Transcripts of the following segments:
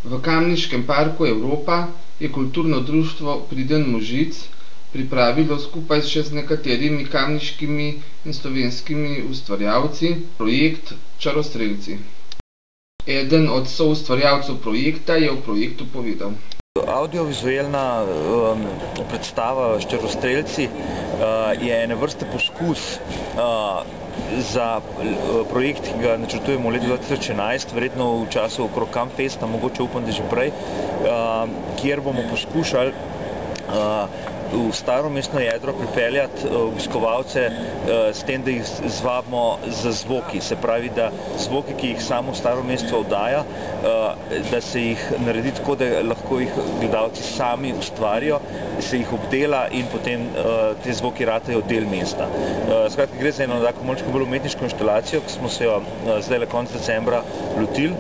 V Kamniškem parku Evropa je kulturno društvo Priden Možic pripravilo skupaj še z nekaterimi kamniškimi in slovenskimi ustvarjalci projekt Čarostrelci. Eden od soustvarjalcev projekta je o projektu povedal. Audiovizualna predstava Čarostrelci je ene vrste poskus za projekt, ki ga načrtujemo v letu 2011, verjetno v času okrog Campfesta, mogoče upam, da že prej, kjer bomo poskušali v staro mestno jedro pripeljati obiskovalce s tem, da jih zvabimo z zvoki. Se pravi, da zvoki, ki jih samo staro mesto oddaja, da se jih naredi tako, da lahko jih gledalci sami ustvarijo, se jih obdela in potem te zvoki ratejo del mesta. Skratka, gre za eno tako malčko bolj umetniško inštalacijo, ki smo se jo zdaj konec decembra lotili,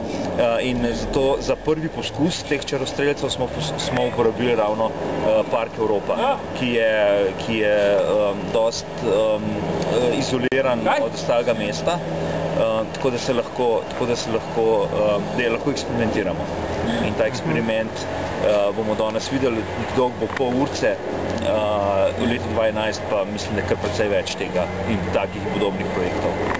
in zato za prvi poskus teh čarostrelcev smo uporabili ravno Park Evropa, ki je dost izoliran od ostalega mesta, tako da lahko eksperimentiramo. In ta eksperiment bomo danes videli, nekdo bo pol urce, v letu 2011 pa mislim, da kar precej več tega in takih podobnih projektov.